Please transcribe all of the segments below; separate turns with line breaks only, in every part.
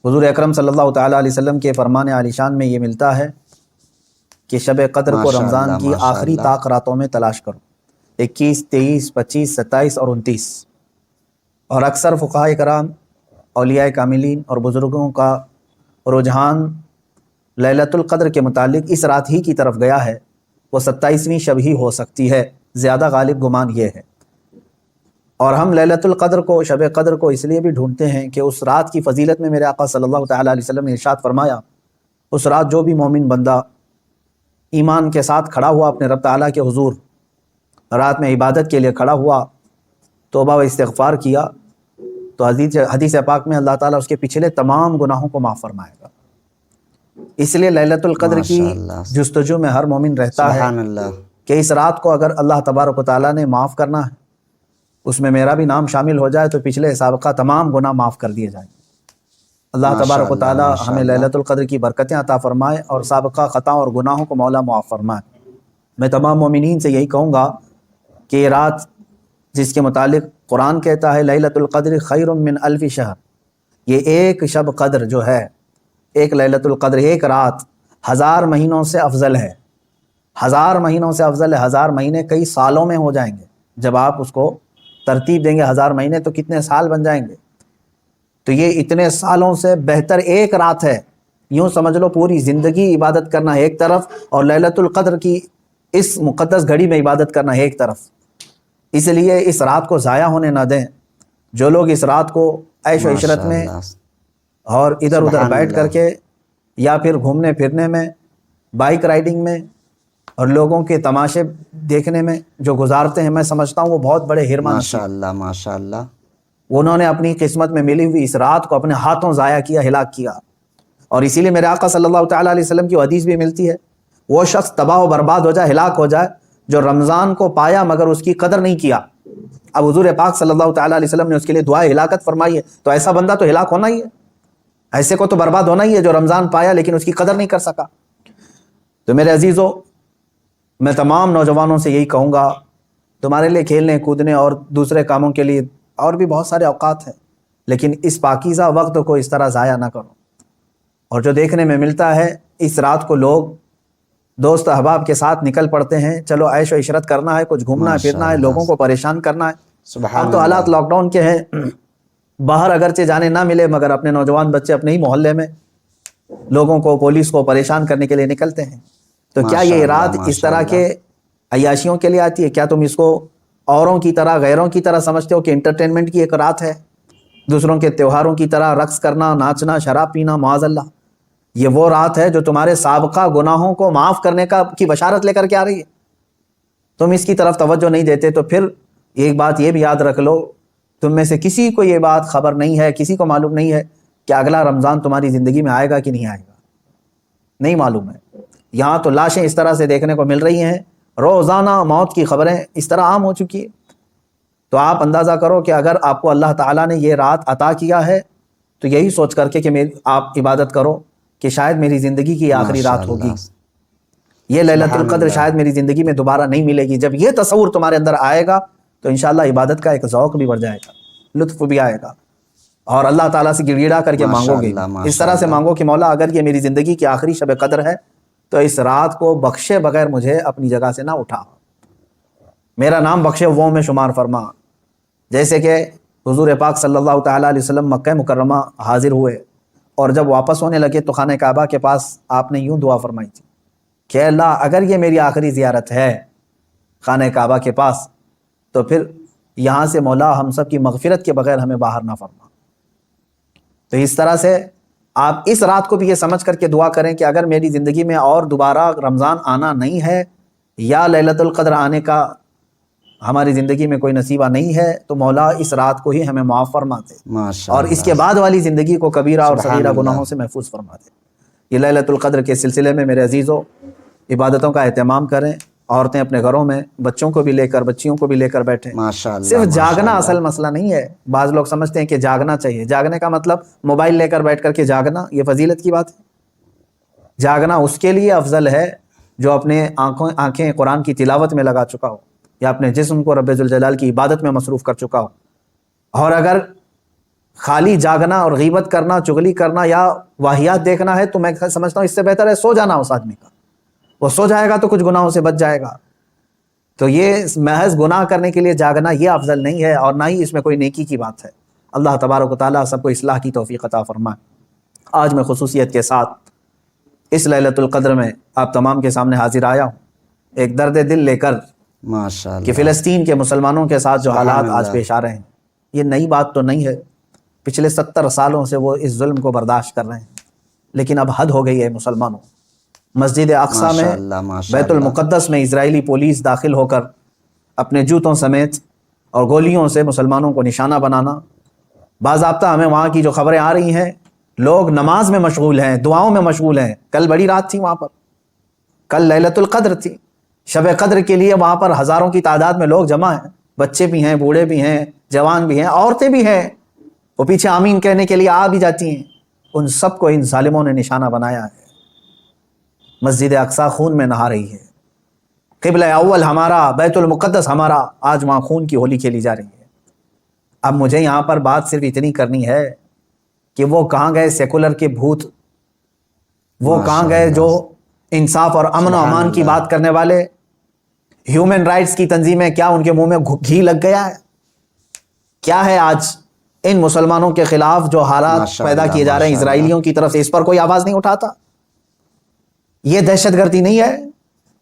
حضور اکرم صلی اللہ تعالیٰ علیہ وسلم کے فرمان عالی شان میں یہ ملتا ہے کہ شب قدر کو
ماشاء
رمضان
اللہ
کی
ماشاء
آخری
اللہ
طاق راتوں میں تلاش کرو، 21، 23، 25، 27 اور 29۔ اور اکثر فقہاء کرام، اولیاء کاملین اور بزرگوں کا رجحان لیلۃ القدر کے متعلق اس رات ہی کی طرف گیا ہے، وہ 27ویں شب ہی ہو سکتی ہے، زیادہ غالب گمان یہ ہے۔ اور ہم لیلۃ القدر کو، شب قدر کو اس لیے بھی ڈھونڈتے ہیں کہ اس رات کی فضیلت میں میرے آقا صلی اللہ تعالیٰ علیہ وسلم نے ارشاد فرمایا، اس رات جو بھی مومن بندہ ایمان کے ساتھ کھڑا ہوا اپنے رب تعالیٰ کے حضور، رات میں عبادت کے لیے کھڑا ہوا، توبہ و استغفار کیا، تو حدیث پاک میں اللہ تعالیٰ اس کے پچھلے تمام گناہوں کو معاف فرمائے گا۔ اس لیے لیلۃ القدر کی
ماشاء اللہ
جستجو میں ہر مومن رہتا ہے
سبحان اللہ۔
کہ اس رات کو اگر اللہ تبارک و تعالیٰ نے معاف کرنا ہے، اس میں میرا بھی نام شامل ہو جائے، تو پچھلے سابقہ تمام گناہ معاف کر دیے جائیں۔ اللہ
ماشاء
تبارک و
اللہ
تعالیٰ
ماشاء
ہمیں
اللہ
لیلۃ القدر کی برکتیں عطا فرمائے اور سابقہ خطاؤں اور گناہوں کو مولا معاف فرمائے۔ میں تمام مومنین سے یہی کہوں گا کہ یہ رات جس کے متعلق قرآن کہتا ہے لیلۃ القدر خیر من الف شہر، یہ ایک شب قدر جو ہے، ایک لیلۃ القدر، ایک رات 1000 مہینوں سے افضل ہے، 1000 مہینوں سے افضل ہے۔ 1000 مہینے کئی سالوں میں ہو جائیں گے، جب آپ اس کو ترتیب دیں گے 1000 مہینے تو کتنے سال بن جائیں گے، تو یہ اتنے سالوں سے بہتر ایک رات ہے۔ یوں سمجھ لو پوری زندگی عبادت کرنا ہے ایک طرف، اور لیلۃ القدر کی اس مقدس گھڑی میں عبادت کرنا ہے ایک طرف۔ اس لیے اس رات کو ضائع ہونے نہ دیں۔ جو لوگ اس رات کو عیش و عشرت
ماشاء
میں
اللہ
اور ادھر ادھر
سبحان
بیٹھ کر
اللہ۔
کے، یا پھر گھومنے پھرنے میں، بائک رائڈنگ میں اور لوگوں کے تماشے دیکھنے میں جو گزارتے ہیں، میں سمجھتا ہوں وہ بہت بڑے حرمان
ماشاء
نصیب۔
اللہ ماشاء اللہ
انہوں نے اپنی قسمت میں ملی ہوئی اس رات کو اپنے ہاتھوں ضائع کیا، ہلاک کیا۔ اور اسی لیے میرے آقا صلی اللہ تعالیٰ علیہ وسلم کی حدیث بھی ملتی ہے، وہ شخص تباہ و برباد ہو جائے، ہلاک ہو جائے، جو رمضان کو پایا مگر اس کی قدر نہیں کیا۔ اب حضور پاک صلی اللہ تعالیٰ علیہ وسلم نے اس کے لیے دعائے ہلاکت فرمائی ہے، تو ایسا بندہ تو ہلاک ہونا ہی ہے، ایسے کو تو برباد ہونا ہی ہے جو رمضان پایا لیکن اس کی قدر نہیں کر سکا۔ تو میرے عزیزو، میں تمام نوجوانوں سے یہی کہوں گا، تمہارے لیے کھیلنے کودنے اور دوسرے کاموں کے لیے اور بھی بہت سارے اوقات ہیں، لیکن اس پاکیزہ وقت کو اس طرح ضائع نہ کرو۔ اور جو دیکھنے میں ملتا ہے، اس رات کو لوگ دوست احباب کے ساتھ نکل پڑتے ہیں، چلو عیش و عشرت کرنا ہے، کچھ گھومنا ہے
ماشاء
پھرنا ہے،
اللہ
لوگوں کو پریشان کرنا ہے۔ اب
سبحان
تو حالات
اللہ
لاک ڈاؤن کے ہیں، باہر اگرچہ جانے نہ ملے مگر اپنے نوجوان بچے اپنے ہی محلے میں لوگوں کو، پولیس کو پریشان کرنے کے لیے نکلتے ہیں۔ تو کیا
ماشاء
یہ
اللہ
رات اس
ماشاء
طرح
اللہ
کے عیاشیوں کے لیے آتی ہے؟ کیا تم اس کو اوروں کی طرح، غیروں کی طرح سمجھتے ہو کہ انٹرٹینمنٹ کی ایک رات ہے، دوسروں کے تہواروں کی طرح رقص کرنا، ناچنا، شراب پینا؟ معاذ اللہ، یہ وہ رات ہے جو تمہارے سابقہ گناہوں کو معاف کرنے کی بشارت لے کر کے آ رہی ہے۔ تم اس کی طرف توجہ نہیں دیتے، تو پھر ایک بات یہ بھی یاد رکھ لو، تم میں سے کسی کو یہ بات خبر نہیں ہے، کسی کو معلوم نہیں ہے کہ اگلا رمضان تمہاری زندگی میں آئے گا کہ نہیں آئے گا، نہیں معلوم ہے۔ یہاں تو لاشیں اس طرح سے دیکھنے کو مل رہی ہیں، روزانہ موت کی خبریں اس طرح عام ہو چکی ہے۔ تو آپ اندازہ کرو کہ اگر آپ کو اللہ تعالیٰ نے یہ رات عطا کیا ہے، تو یہی سوچ کر کے کہ آپ عبادت کرو کہ شاید میری زندگی کی آخری
ماشاء
رات ہوگی،
اللہ
یہ لیلۃ
سبحان
القدر
اللہ
شاید میری زندگی میں دوبارہ نہیں ملے گی۔ جب یہ تصور تمہارے اندر آئے گا تو انشاءاللہ عبادت کا ایک ذوق بھی بڑھ جائے گا، لطف بھی آئے گا، اور اللہ تعالیٰ سے گڑ گڑا کر کے
ماشاء
مانگو گے
اللہ
بھی، اس
ماشاء
طرح سے
اللہ
مانگو کہ مولا اگر یہ میری زندگی کی آخری شب قدر ہے تو اس رات کو بخشے بغیر مجھے اپنی جگہ سے نہ اٹھا، میرا نام بخشے وہ میں شمار فرما۔ جیسے کہ حضور پاک صلی اللہ تعالیٰ علیہ وسلم مکہ مکرمہ حاضر ہوئے، اور جب واپس ہونے لگے تو خانہ کعبہ کے پاس آپ نے یوں دعا فرمائی تھی کہ اللہ اگر یہ میری آخری زیارت ہے خانہ کعبہ کے پاس، تو پھر یہاں سے مولا ہم سب کی مغفرت کے بغیر ہمیں باہر نہ فرما۔ تو اس طرح سے آپ اس رات کو بھی یہ سمجھ کر کے دعا کریں کہ اگر میری زندگی میں اور دوبارہ رمضان آنا نہیں ہے، یا لیلۃ القدر آنے کا ہماری زندگی میں کوئی نصیبہ نہیں ہے، تو مولا اس رات کو ہی ہمیں معاف فرما دے،
ماشاء
اور اس کے
اللہ
بعد والی زندگی کو کبیرہ اور
سبحان
صغیرہ
اللہ
گناہوں سے محفوظ فرما دے۔ یہ لیلۃ القدر کے سلسلے میں میرے عزیزوں، عبادتوں کا اہتمام کریں، عورتیں اپنے گھروں میں بچوں کو بھی لے کر، بچیوں کو بھی لے کر بیٹھیں۔
ماشاء اللہ
صرف
ماشاء
جاگنا
اللہ
اصل مسئلہ نہیں ہے، بعض لوگ سمجھتے ہیں کہ جاگنا چاہیے، جاگنے کا مطلب موبائل لے کر بیٹھ کر کے جاگنا، یہ فضیلت کی بات ہے؟ جاگنا اس کے لیے افضل ہے جو اپنے آنکھیں قرآن کی تلاوت میں لگا چکا ہو، یا اپنے جسم کو رب ذوالجلال کی عبادت میں مصروف کر چکا ہو۔ اور اگر خالی جاگنا اور غیبت کرنا، چغلی کرنا یا واہیات دیکھنا ہے تو میں سمجھتا ہوں اس سے بہتر ہے سو جانا اس آدمی کا، وہ سو جائے گا تو کچھ گناہوں سے بچ جائے گا۔ تو یہ محض گناہ کرنے کے لیے جاگنا یہ افضل نہیں ہے، اور نہ ہی اس میں کوئی نیکی کی بات ہے۔ اللہ تبارک و تعالیٰ سب کو اصلاح کی توفیق عطا فرمائے۔ آج میں خصوصیت کے ساتھ اس لیلۃ القدر میں آپ تمام کے سامنے حاضر آیا ہوں ایک درد دل لے کر
ماشاء
کہ
اللہ،
فلسطین کے مسلمانوں کے ساتھ جو
سبحان
حالات آج
اللہ۔
پیش آ رہے ہیں یہ نئی بات تو نہیں ہے، پچھلے 70 سالوں سے وہ اس ظلم کو برداشت کر رہے ہیں، لیکن اب حد ہو گئی ہے مسلمانوں۔ مسجد اقصیٰ میں،
ماشاء اللہ، ماشاء
بیت
اللہ،
المقدس میں اسرائیلی پولیس داخل ہو کر اپنے جوتوں سمیت اور گولیوں سے مسلمانوں کو نشانہ بنانا۔ باضابطہ ہمیں وہاں کی جو خبریں آ رہی ہیں، لوگ نماز میں مشغول ہیں، دعاؤں میں مشغول ہیں۔ کل بڑی رات تھی وہاں پر، کل لیلۃ القدر تھی، شب قدر کے لیے وہاں پر ہزاروں کی تعداد میں لوگ جمع ہیں، بچے بھی ہیں، بوڑھے بھی ہیں، جوان بھی ہیں، عورتیں بھی ہیں، وہ پیچھے آمین کہنے کے لیے آ بھی جاتی ہیں۔ ان سب کو ان ظالموں نے نشانہ بنایا ہے۔ مسجد اقصیٰ خون میں نہا رہی ہے، قبلہ اول ہمارا، بیت المقدس ہمارا، آج وہاں خون کی ہولی کھیلی جا رہی ہے۔ اب مجھے یہاں پر بات صرف اتنی کرنی ہے کہ وہ کہاں گئے سیکولر کے بھوت، وہ کہاں گئے جو انصاف اور امن و امان کی بات کرنے والے، ہیومن رائٹس کی تنظیمیں، کیا ان کے منہ میں گھی لگ گیا ہے؟ کیا ہے آج ان مسلمانوں کے خلاف جو حالات پیدا کیے جا رہے ہیں اسرائیلیوں کی طرف سے، اس پر کوئی آواز نہیں اٹھاتا؟ یہ دہشت گردی نہیں ہے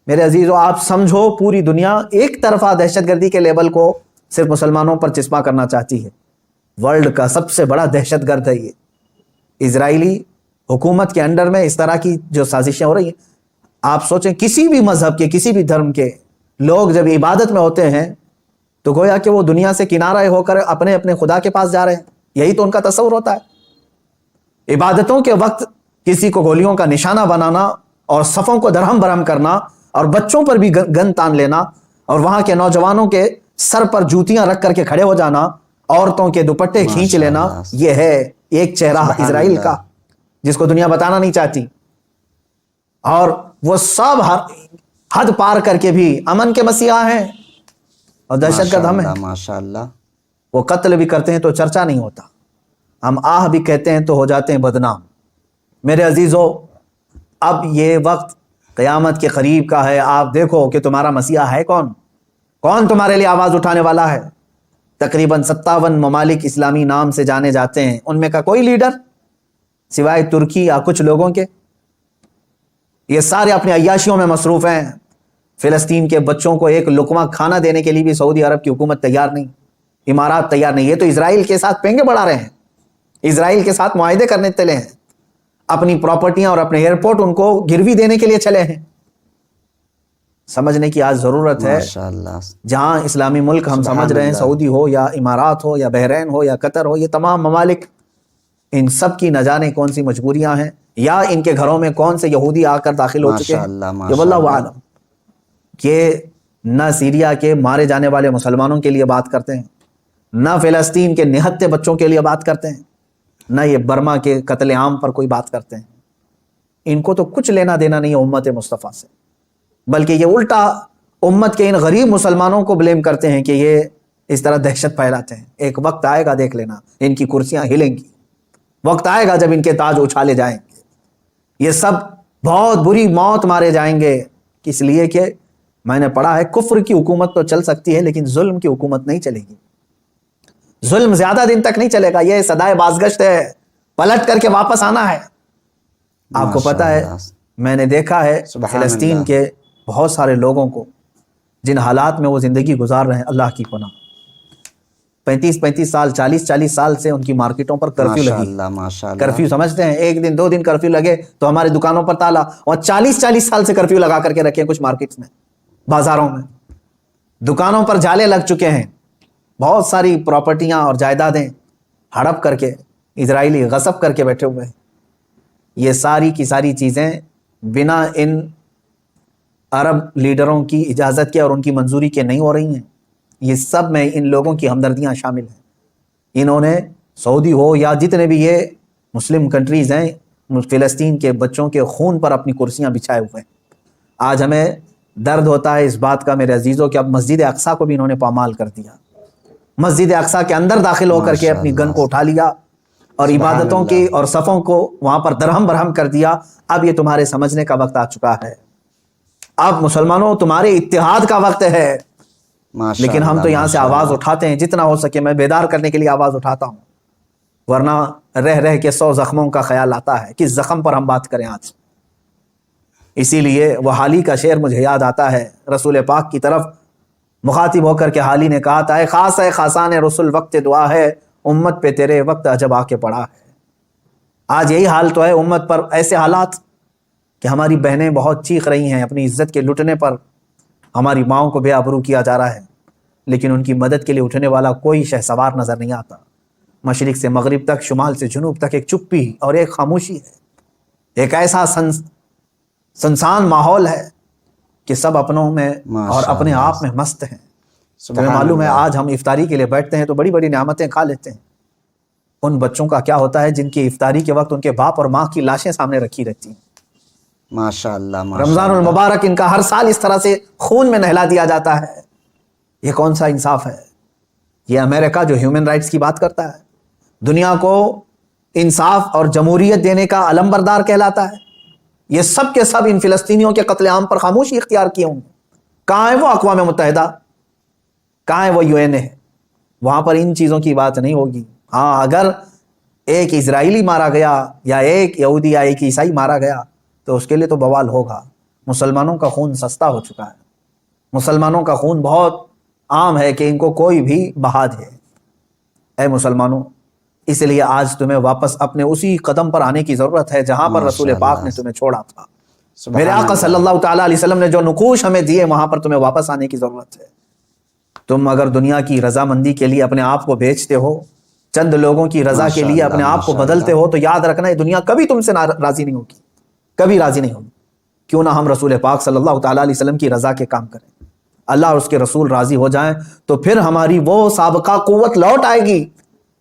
میرے عزیزو؟ آپ سمجھو پوری دنیا ایک طرفہ دہشت گردی کے لیبل کو صرف مسلمانوں پر چسپاں کرنا چاہتی ہے۔ ورلڈ کا سب سے بڑا دہشت گرد ہے یہ اسرائیلی حکومت کے انڈر میں اس طرح کی جو سازشیں ہو رہی ہیں۔ آپ سوچیں کسی بھی مذہب کے، کسی بھی دھرم کے لوگ جب عبادت میں ہوتے ہیں تو گویا کہ وہ دنیا سے کنارہ ہو کر اپنے اپنے خدا کے پاس جا رہے ہیں، یہی تو ان کا تصور ہوتا ہے۔ عبادتوں کے وقت کسی کو گولیوں کا نشانہ بنانا اور صفوں کو درہم برہم کرنا اور بچوں پر بھی گن تان لینا اور وہاں کے نوجوانوں کے سر پر جوتیاں رکھ کر کے کھڑے ہو جانا، عورتوں کے دوپٹے کھینچ لینا، یہ ہے ایک چہرہ اسرائیل کا جس کو دنیا بتانا نہیں چاہتی۔ اور وہ سب حد پار کر کے بھی امن کے مسیحا ہیں اور دہشت گرد ہم ہیں۔
ماشاء اللہ،
وہ قتل بھی کرتے ہیں تو چرچا نہیں ہوتا، ہم آہ بھی کہتے ہیں تو ہو جاتے ہیں بدنام۔ میرے عزیزو، اب یہ وقت قیامت کے قریب کا ہے۔ آپ دیکھو کہ تمہارا مسیحا ہے کون، کون تمہارے لیے آواز اٹھانے والا ہے۔ تقریباً 57 ممالک اسلامی نام سے جانے جاتے ہیں، ان میں کا کوئی لیڈر سوائے ترکی یا کچھ لوگوں کے؟ یہ سارے اپنے عیاشیوں میں مصروف ہیں۔ فلسطین کے بچوں کو ایک لقمہ کھانا دینے کے لیے بھی سعودی عرب کی حکومت تیار نہیں، امارات تیار نہیں۔ یہ تو اسرائیل کے ساتھ پینگے بڑھا رہے ہیں، اسرائیل کے ساتھ معاہدے کرنے چلے ہیں، اپنی پراپرٹیاں اور اپنے ایئرپورٹ ان کو گروی دینے کے لیے چلے ہیں۔ سمجھنے کی آج ضرورت ہے، جہاں اسلامی ملک ہم سمجھ رہے ہیں، سعودی ہو یا امارات ہو یا بحرین ہو یا قطر ہو، یہ تمام ممالک، ان سب کی نہ جانے کون سی مجبوریاں ہیں، یا ان کے گھروں میں کون سے یہودی آ کر داخل ہو چکے ہیں، یہ واللہ اعلم۔ کہ نہ سیریا کے مارے جانے والے مسلمانوں کے لیے بات کرتے ہیں، نہ فلسطین کے نہتے بچوں کے لیے بات کرتے ہیں، نہ یہ برما کے قتل عام پر کوئی بات کرتے ہیں۔ ان کو تو کچھ لینا دینا نہیں ہے امت مصطفیٰ سے، بلکہ یہ الٹا امت کے ان غریب مسلمانوں کو بلیم کرتے ہیں کہ یہ اس طرح دہشت پھیلاتے ہیں۔ ایک وقت آئے گا، دیکھ لینا، ان کی کرسیاں ہلیں گی، وقت آئے گا جب ان کے تاج اچھالے جائیں گے، یہ سب بہت بری موت مارے جائیں گے۔ اس لیے کہ میں نے پڑھا ہے کفر کی حکومت تو چل سکتی ہے لیکن ظلم کی حکومت نہیں چلے گی، ظلم زیادہ دن تک نہیں چلے گا، یہ صدائے بازگشت ہے، پلٹ کر کے واپس آنا ہے۔ آپ کو پتا ہے، میں نے دیکھا ہے فلسطین کے بہت سارے لوگوں کو جن حالات میں وہ زندگی گزار رہے ہیں، اللہ کی پناہ، 35 سال، 40 سال سے ان کی مارکیٹوں پر کرفیو لگی۔ کرفیو سمجھتے ہیں، ایک دن 2 دن کرفیو لگے تو ہماری دکانوں پر تالا، اور 40 سال سے کرفیو لگا کر کے رکھے ہیں کچھ مارکیٹس میں، بازاروں میں، دکانوں پر جالے لگ چکے ہیں، بہت ساری پراپرٹیاں اور جائیدادیں ہڑپ کر کے اسرائیلی غصب کر کے بیٹھے ہوئے ہیں۔ یہ ساری کی ساری چیزیں بنا ان عرب لیڈروں کی اجازت کے اور ان کی منظوری کے نہیں ہو رہی ہیں، یہ سب میں ان لوگوں کی ہمدردیاں شامل ہیں۔ انہوں نے سعودی ہو یا جتنے بھی یہ مسلم کنٹریز ہیں، فلسطین کے بچوں کے خون پر اپنی کرسیاں بچھائے ہوئے ہیں۔ آج ہمیں درد ہوتا ہے اس بات کا میرے عزیزوں کہ اب مسجد اقصیٰ کو بھی انہوں نے پامال کر دیا، مسجد اقصیٰ کے اندر داخل ہو کر کے اپنی گن کو اٹھا لیا اور
سبحان
عبادتوں
اللہ۔
کی اور صفوں کو وہاں پر درہم برہم کر دیا۔ اب یہ تمہارے سمجھنے کا وقت آ چکا ہے، اب مسلمانوں تمہارے اتحاد کا وقت ہے۔
ماشاء
لیکن ہم
اللہ،
تو یہاں سے
ماشاء
آواز
اللہ۔
اٹھاتے ہیں، جتنا ہو سکے میں بیدار کرنے کے لیے آواز اٹھاتا ہوں، ورنہ رہ رہ کے 100 زخموں کا خیال آتا ہے، کس زخم پر ہم بات کریں آج۔ اسی لیے وہ حالی کا شعر مجھے یاد آتا ہے، رسول پاک کی طرف مخاطب ہو کر کے حالی نے کہا تھا، اے خاص ہے خاصان رسول وقت دعا ہے، امت پہ تیرے وقت عجب آ کے پڑا ہے۔ آج یہی حال تو ہے امت پر، ایسے حالات کہ ہماری بہنیں بہت چیخ رہی ہیں اپنی عزت کے لٹنے پر، ہماری ماؤں کو بے آبرو کیا جا رہا ہے، لیکن ان کی مدد کے لیے اٹھنے والا کوئی شہسوار نظر نہیں آتا۔ مشرق سے مغرب تک، شمال سے جنوب تک ایک چپی اور ایک خاموشی ہے، ایک ایسا سنسان ماحول ہے کہ سب اپنوں میں اور
ماشاء
اپنے
اللہ،
آپ میں مست ہیں۔ تمہیں
سبحان
معلوم ہے
اللہ۔
آج ہم افطاری کے لیے بیٹھتے ہیں تو بڑی بڑی نعمتیں کھا لیتے ہیں، ان بچوں کا کیا ہوتا ہے جن کی افطاری کے وقت ان کے باپ اور ماں کی لاشیں سامنے رکھی رہتی ہیں۔
ماشاء اللہ، ماشاء
رمضان
اللہ۔
المبارک ان کا ہر سال اس طرح سے خون میں نہلا دیا جاتا ہے، یہ کون سا انصاف ہے؟ یہ امریکہ جو ہیومن رائٹس کی بات کرتا ہے، دنیا کو انصاف اور جمہوریت دینے کا علم بردار کہلاتا ہے، یہ سب کے سب ان فلسطینیوں کے قتل عام پر خاموشی اختیار کیے ہوں۔ کہاں ہے وہ اقوام متحدہ؟ کہاں ہے وہ UN ہے؟ وہاں پر ان چیزوں کی بات نہیں ہوگی۔ ہاں، اگر ایک اسرائیلی مارا گیا یا ایک یہودی یا ایک عیسائی مارا گیا تو اس کے لیے تو بوال ہوگا۔ مسلمانوں کا خون سستا ہو چکا ہے، مسلمانوں کا خون بہت عام ہے کہ ان کو کوئی بھی بہا دے۔ اے مسلمانوں، اس لیے آج تمہیں واپس اپنے اسی قدم پر آنے کی ضرورت ہے جہاں پر رسول
ماشاء
پاک
اللہ،
نے تمہیں چھوڑا تھا۔
سبحان
میرے آقا صلی
اللہ۔
اللہ تعالیٰ علیہ وسلم نے جو نقوش ہمیں دیے وہاں پر تمہیں واپس آنے کی ضرورت ہے۔ تم اگر دنیا کی رضامندی کے لیے اپنے آپ کو بیچتے ہو، چند لوگوں کی رضا کے
ماشاء
لیے
اللہ،
اپنے آپ کو
ماشاء
بدلتے
اللہ۔
ہو تو یاد رکھنا یہ دنیا کبھی تم سے راضی نہیں ہوگی، کبھی راضی نہیں ہوگی۔ کیوں نہ ہم رسول پاک صلی اللہ تعالیٰ علیہ وسلم کی رضا کے کام کریں، اللہ اور اس کے رسول راضی ہو جائیں تو پھر ہماری وہ سابقہ قوت لوٹ آئے گی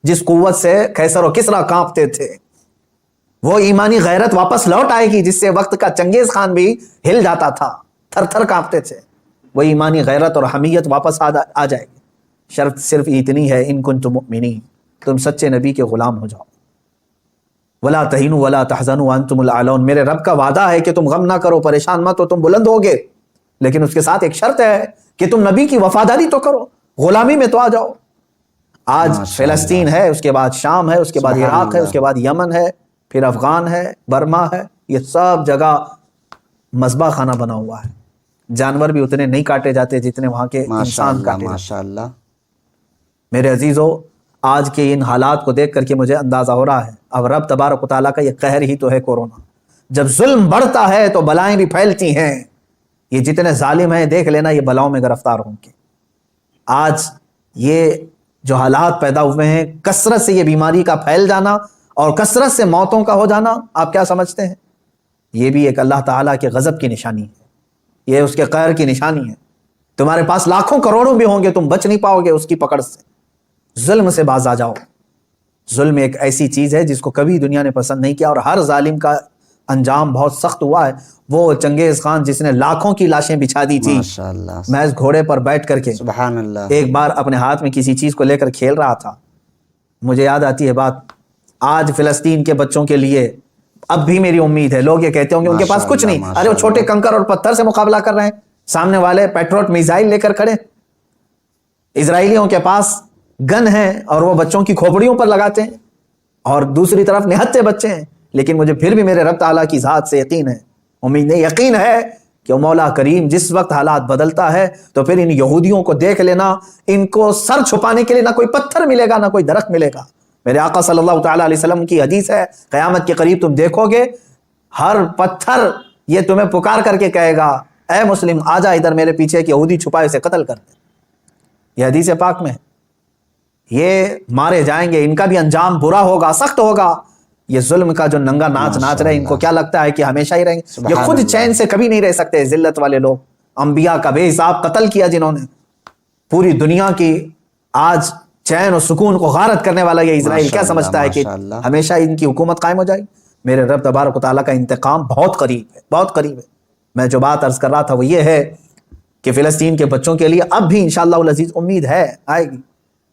جس قوت سے قیصر و کسریٰ کانپتے تھے، وہ ایمانی غیرت واپس لوٹ آئے گی جس سے وقت کا چنگیز خان بھی ہل جاتا تھا، تھر تھر کانپتے تھے۔ وہ ایمانی غیرت اور حمیت واپس آ جائے گی۔ شرط صرف اتنی ہے، ان کنتم مؤمنین، تم سچے نبی کے غلام ہو جاؤ۔ ولا تہینوا ولا تحزنوا وانتم الاعلون، میرے رب کا وعدہ ہے کہ تم غم نہ کرو، پریشان مت ہو، تم بلند ہوگے، لیکن اس کے ساتھ ایک شرط ہے کہ تم نبی کی وفاداری تو کرو، غلامی میں تو آ جاؤ۔ آج
ماشاء
فلسطین
اللہ،
ہے، اس کے بعد شام ہے، اس کے بعد
سبحان
عراق ہے، اس
اللہ۔
کے بعد یمن ہے، پھر افغان ہے، برما ہے، یہ سب جگہ مذبح خانہ بنا ہوا ہے۔ جانور بھی اتنے نہیں کاٹے جاتے جتنے وہاں کے
ماشاء
انسان
اللہ،
کاٹے جاتے۔
ماشاء اللہ۔
میرے عزیزو، آج کے ان حالات کو دیکھ کر کے مجھے اندازہ ہو رہا ہے اب رب تبارک و تعالیٰ کا یہ قہر ہی تو ہے کورونا۔ جب ظلم بڑھتا ہے تو بلائیں بھی پھیلتی ہیں، یہ جتنے ظالم ہیں دیکھ لینا یہ بلاؤں میں گرفتار ہوں گے۔ آج یہ جو حالات پیدا ہوئے ہیں، کثرت سے یہ بیماری کا پھیل جانا اور کثرت سے موتوں کا ہو جانا، آپ کیا سمجھتے ہیں؟ یہ بھی ایک اللہ تعالیٰ کے غضب کی نشانی ہے، یہ اس کے قہر کی نشانی ہے۔ تمہارے پاس لاکھوں کروڑوں بھی ہوں گے، تم بچ نہیں پاؤ گے اس کی پکڑ سے۔ ظلم سے باز آ جاؤ۔ ظلم ایک ایسی چیز ہے جس کو کبھی دنیا نے پسند نہیں کیا، اور ہر ظالم کا انجام بہت سخت ہوا ہے۔ وہ چنگیز خان جس نے لاکھوں کی لاشیں بچھا دی تھی
ماشاء اللہ،
محض گھوڑے پر بیٹھ کر کے،
سبحان اللہ۔
ایک بار اپنے ہاتھ میں کسی چیز کو لے کر کھیل رہا تھا۔ مجھے یاد آتی ہے بات، آج فلسطین کے بچوں کے لیے اب بھی میری امید ہے، لوگ یہ کہتے ہوں گے ان کے پاس
ماشاء
کچھ
اللہ،
نہیں،
ماشاء
ارے وہ چھوٹے
اللہ۔
کنکر اور پتھر سے مقابلہ کر رہے ہیں، سامنے والے پیٹروٹ میزائل لے کر کھڑے۔ اسرائیلیوں کے پاس گن ہیں اور وہ بچوں کی کھوپڑیوں پر لگاتے ہیں، اور دوسری طرف نہتے بچے ہیں۔ لیکن مجھے پھر بھی میرے رب تعالیٰ کی ذات سے یقین ہے، امید نہیں، یقین ہے کہ مولا کریم جس وقت حالات بدلتا ہے تو پھر ان یہودیوں کو دیکھ لینا، ان کو سر چھپانے کے لیے نہ کوئی پتھر ملے گا نہ کوئی درخت ملے گا۔ میرے آقا صلی اللہ تعالیٰ علیہ وسلم کی حدیث ہے، قیامت کے قریب تم دیکھو گے ہر پتھر یہ تمہیں پکار کر کے کہے گا، اے مسلم آ جا ادھر، میرے پیچھے ایک یہودی چھپا ہے، اسے قتل کر دے۔ یہ حدیث پاک میں ہے، یہ مارے جائیں گے، ان کا بھی انجام برا ہوگا، سخت ہوگا۔ یہ ظلم کا جو ننگا ناچ ناچ رہے ہیں، ان کو کیا لگتا ہے کہ ہمیشہ ہی رہیں گے؟ یہ خود چین سے کبھی نہیں رہ سکتے، ذلت والے لوگ، انبیاء کا بے حساب قتل کیا جنہوں نے، پوری دنیا کی آج چین و سکون کو غارت کرنے والا یہ اسرائیل کیا سمجھتا ہے کہ ہمیشہ ان کی حکومت قائم ہو جائے گی؟ میرے رب تبارک و تعالیٰ کا انتقام بہت قریب ہے، بہت قریب ہے۔ میں جو بات عرض کر رہا تھا وہ یہ ہے کہ فلسطین کے بچوں کے لیے اب بھی انشاءاللہ العزیز امید ہے، آئے گی۔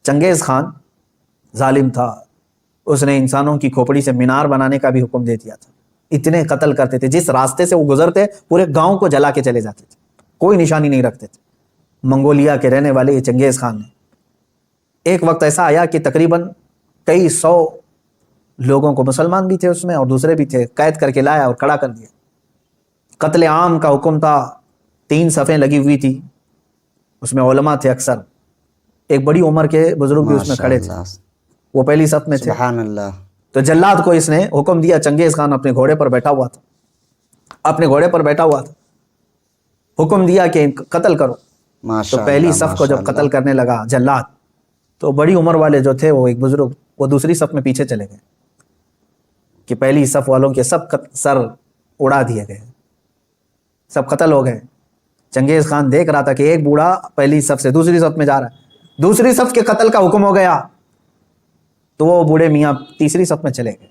چنگیز خان ظالم تھا، اس نے انسانوں کی کھوپڑی سے مینار بنانے کا بھی حکم دے دیا تھا. اتنے قتل کرتے تھے، جس راستے سے وہ گزرتے پورے گاؤں کو جلا کے چلے جاتے تھے، کوئی نشانی نہیں رکھتے تھے. منگولیا کے رہنے والے یہ چنگیز خان نے ایک وقت ایسا آیا کہ تقریباً کئی 100 لوگوں کو، مسلمان بھی تھے اس میں اور دوسرے بھی تھے، قید کر کے لایا اور کھڑا کر دیا. قتل عام کا حکم تھا. 3 صفیں لگی ہوئی تھی، اس میں علماء تھے اکثر، ایک بڑی عمر کے بزرگ بھی اس میں کھڑے تھے، وہ پہلی صف میں تھے.
سبحان اللہ.
تو جلاد کو اس نے حکم دیا، چنگیز خان اپنے گھوڑے پر بیٹھا ہوا تھا، حکم دیا کہ قتل کرو. تو پہلی صف کو جب قتل کرنے لگا جلاد، تو بڑی عمر والے جو تھے، وہ ایک بزرگ، وہ دوسری صف میں پیچھے چلے گئے کہ پہلی صف والوں کے سب سر اڑا دیے گئے، سب قتل ہو گئے. چنگیز خان دیکھ رہا تھا کہ ایک بوڑھا پہلی صف سے دوسری صف میں جا رہا ہے، دوسری صف کے قتل کا حکم ہو گیا، تو وہ بوڑھے میاں تیسری صف میں چلے گئے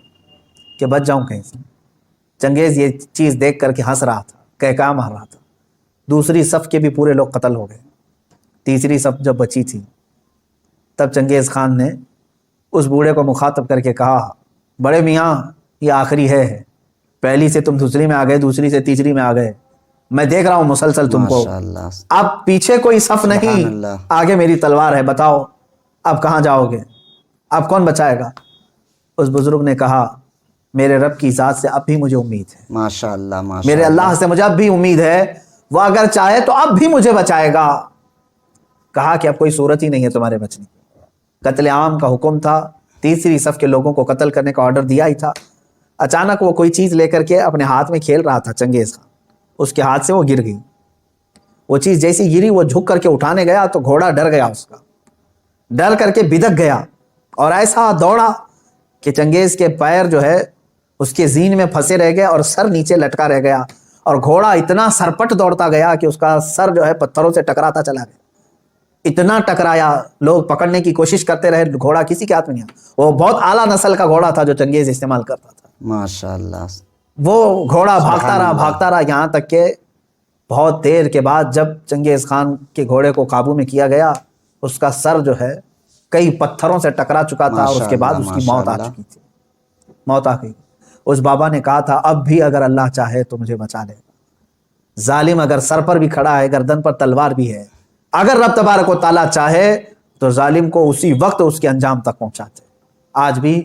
کہ بچ جاؤں کہیں سے. چنگیز یہ چیز دیکھ کر کے ہنس رہا تھا، کہکا مار رہا تھا. دوسری صف کے بھی پورے لوگ قتل ہو گئے. تیسری صف جب بچی تھی، تب چنگیز خان نے اس بوڑھے کو مخاطب کر کے کہا، بڑے میاں یہ آخری ہے، پہلی سے تم دوسری میں آ گئے، دوسری سے تیسری میں آ گئے، میں دیکھ رہا ہوں مسلسل تم کو، اب پیچھے کوئی صف نہیں، آگے میری تلوار ہے، بتاؤ اب کہاں جاؤ گے، اب کون بچائے گا؟ اس بزرگ نے کہا، میرے رب کی ذات سے اب بھی مجھے امید ہے،
ماشاءاللہ
میرے اللہ سے مجھے اب بھی امید ہے، وہ اگر چاہے تو اب بھی مجھے بچائے گا. کہا کہ اب کوئی صورت ہی نہیں ہے تمہارے بچنے کی. قتل عام کا حکم تھا، تیسری صف کے لوگوں کو قتل کرنے کا آرڈر دیا ہی تھا. اچانک وہ کوئی چیز لے کر کے اپنے ہاتھ میں کھیل رہا تھا چنگیز خان، اس کے ہاتھ سے وہ گر گئی. وہ چیز جیسی گری، وہ جھک کر کے اٹھانے گیا تو گھوڑا ڈر گیا، اس کا ڈر کر کے بدک گیا اور ایسا دوڑا کہ چنگیز کے پیر جو ہے اس کے زین میں پھنسے رہ گئے اور سر نیچے لٹکا رہ گیا، اور گھوڑا اتنا سرپٹ دوڑتا گیا کہ اس کا سر جو ہے پتھروں سے ٹکراتا چلا گیا. اتنا ٹکرایا، لوگ پکڑنے کی کوشش کرتے رہے، گھوڑا کسی کے ہاتھ میں نہیں آیا. وہ بہت اعلیٰ نسل کا گھوڑا تھا جو چنگیز استعمال کرتا تھا.
ماشاءاللہ.
وہ گھوڑا بھاگتا رہا یہاں تک کہ بہت دیر کے بعد جب چنگیز خان کے گھوڑے کو قابو میں کیا گیا، اس کا سر جو ہے کئی پتھروں سے ٹکرا چکا تھا، اور اس کے بعد اس کی موت آ چکی تھی، موت آ گئی. اس بابا نے کہا تھا، اب بھی اگر اللہ چاہے تو مجھے بچا لے. ظالم اگر سر پر بھی کھڑا ہے، گردن پر تلوار بھی ہے، اگر رب تبارک و تعالیٰ چاہے تو ظالم کو اسی وقت اس کے انجام تک پہنچاتے. آج بھی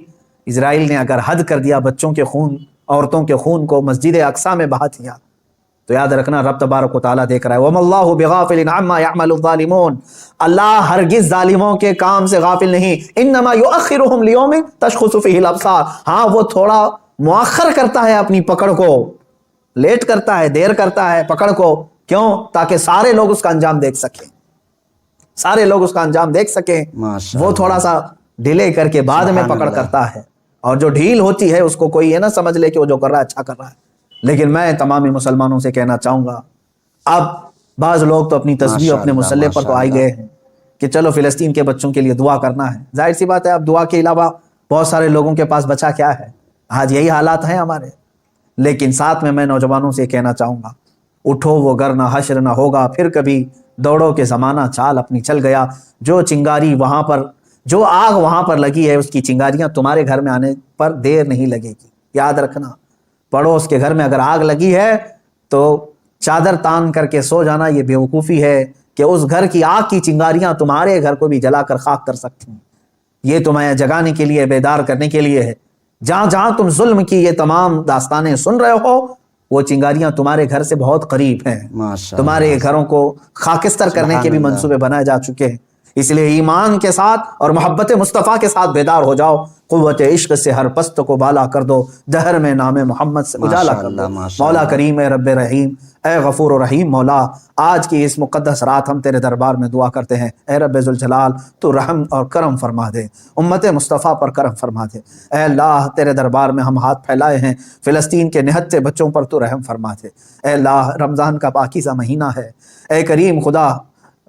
اسرائیل نے اگر حد کر دیا، بچوں کے خون، عورتوں کے خون کو مسجد اقصی میں بہا دیا، تو یاد رکھنا رب تبارک و تعالیٰ دیکھ رہا ہے. وَمَا اللَّهُ بِغَافِلٍ عَمَّا يَعْمَلُ الظَّالِمُونَ، اللہ ہرگز ظالموں کے کام سے غافل نہیں. انما یؤخرہم لیوم تشخص فیہ الابصار، ہاں وہ تھوڑا مؤخر کرتا ہے اپنی پکڑ کو، لیٹ کرتا ہے، دیر کرتا ہے پکڑ کو. کیوں؟ تاکہ سارے لوگ اس کا انجام دیکھ سکیں، سارے لوگ اس کا انجام دیکھ سکیں. وہ تھوڑا سا ڈیلے کر کے بعد میں پکڑ کرتا ہے، اور جو ڈھیل ہوتی ہے اس کو کوئی یہ نہ سمجھ لے کہ وہ جو کر رہا ہے اچھا کر رہا ہے. لیکن میں تمامی مسلمانوں سے کہنا چاہوں گا، اب بعض لوگ تو اپنی تسبیح اپنے مسلح پر تو آئی گئے ہیں کہ چلو فلسطین کے بچوں کے لیے دعا کرنا ہے. ظاہر سی بات ہے، اب دعا کے علاوہ بہت سارے لوگوں کے پاس بچا کیا ہے؟ آج یہی حالات ہیں ہمارے. لیکن ساتھ میں نوجوانوں سے کہنا چاہوں گا، اٹھو وہ گر نہ حشر نہ ہوگا پھر کبھی، دوڑو کے زمانہ چال اپنی چل گیا. جو چنگاری وہاں پر، جو آگ وہاں پر لگی ہے، اس کی چنگاریاں تمہارے گھر میں آنے پر دیر نہیں لگے گی. یاد رکھنا، پڑوس کے گھر میں اگر آگ لگی ہے تو چادر تان کر کے سو جانا یہ بیوقوفی ہے کہ اس گھر کی آگ کی چنگاریاں تمہارے گھر کو بھی جلا کر خاک کر سکتی ہیں. یہ تمہیں جگانے کے لیے، بیدار کرنے کے لیے ہے. جہاں جہاں تم ظلم کی یہ تمام داستانیں سن رہے ہو، وہ چنگاریاں تمہارے گھر سے بہت قریب ہیں. تمہارے گھروں کو خاکستر کرنے کے بھی منصوبے بنائے جا چکے ہیں. اس لیے ایمان کے ساتھ اور محبت مصطفیٰ کے ساتھ بیدار ہو جاؤ. قوت عشق سے ہر پست کو بالا کر دو، دہر میں نام محمد سے اجالا کر دو. مولا کریم اے رب رحیم، اے غفور و رحیم مولا، آج کی اس مقدس رات ہم تیرے دربار میں دعا کرتے ہیں، اے رب ذوالجلال تو رحم اور کرم فرما دے، امت مصطفیٰ پر کرم فرما دے. اے اللہ تیرے دربار میں ہم ہاتھ پھیلائے ہیں، فلسطین کے نہتے بچوں پر تو رحم فرما دے. اے اللہ رمضان کا پاکیزہ مہینہ ہے، اے کریم خدا،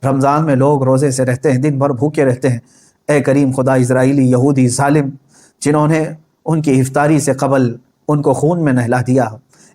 رمضان میں لوگ روزے سے رہتے ہیں، دن بھر بھوکے رہتے ہیں. اے کریم خدا، اسرائیلی یہودی ظالم جنہوں نے ان کی افطاری سے قبل ان کو خون میں نہلا دیا،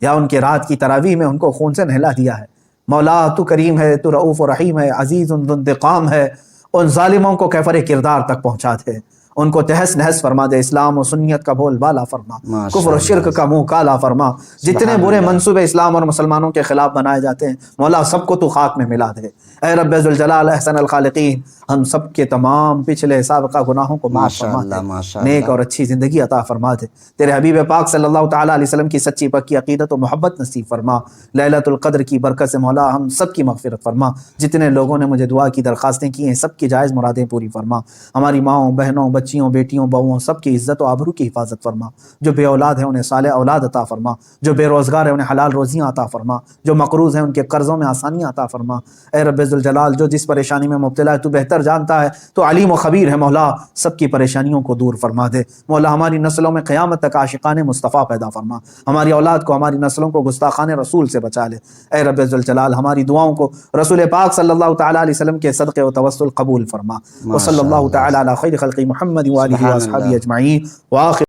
یا ان کے رات کی تراویح میں ان کو خون سے نہلا دیا ہے، مولا تو کریم ہے، تو رؤوف و رحیم ہے، عزیز ذو انتقام ہے. ان ظالموں کو کیفر کردار تک پہنچا دے، ان کو تہس نہس فرما دے، اسلام و سنیت کا بول بالا فرما،
ماشاء
کفر و شرک کا منہ کالا فرما، جتنے برے منصوبے اسلام اور مسلمانوں کے خلاف بنائے جاتے ہیں مولا سب کو تو خاک میں ملا دے۔ اے رب ذوالجلال احسن الخالقین، ہم سب کے تمام پچھلے سابقہ گناہوں کو معاف فرما دے، نیک اور اچھی زندگی عطا فرما دے، تیرے حبیب پاک صلی اللہ تعالیٰ علیہ وسلم کی سچی پکی عقیدت و محبت نصیب فرما، لیلۃ القدر کی برکت سے مولا ہم سب کی مغفرت فرما، جتنے لوگوں نے مجھے دعا کی درخواستیں کی ہیں سب کی جائز مرادیں پوری فرما، ہماری ماؤں بہنوں بچیوں بیٹیوں بہوؤں سب کی عزت و آبرو کی حفاظت فرما، جو بے اولاد ہیں انہیں صالح اولاد عطا فرما، جو بے روزگار ہیں انہیں حلال روزیاں عطا فرما، جو مقروض ہیں ان کے قرضوں میں آسانیاں عطا فرما، اے رب ذوالجلال جو جس پریشانی میں مبتلا ہے تو بہتر جانتا ہے، تو علیم و خبیر ہے مولا، سب کی پریشانیوں کو دور فرما دے مولا، ہماری نسلوں میں قیامت تک عاشقان مصطفیٰ پیدا فرما، ہماری اولاد کو ہماری نسلوں کو گستاخان رسول سے بچا لے، اے رب ذوالجلال ہماری دعاؤں کو رسول پاک صلی اللہ تعالیٰ علیہ وسلم کے صدقے و توسل قبول فرما، وصلی اللہ تعالیٰ علی خیر خلق محمد وآلہ واصحابہ اجمعین، وآخر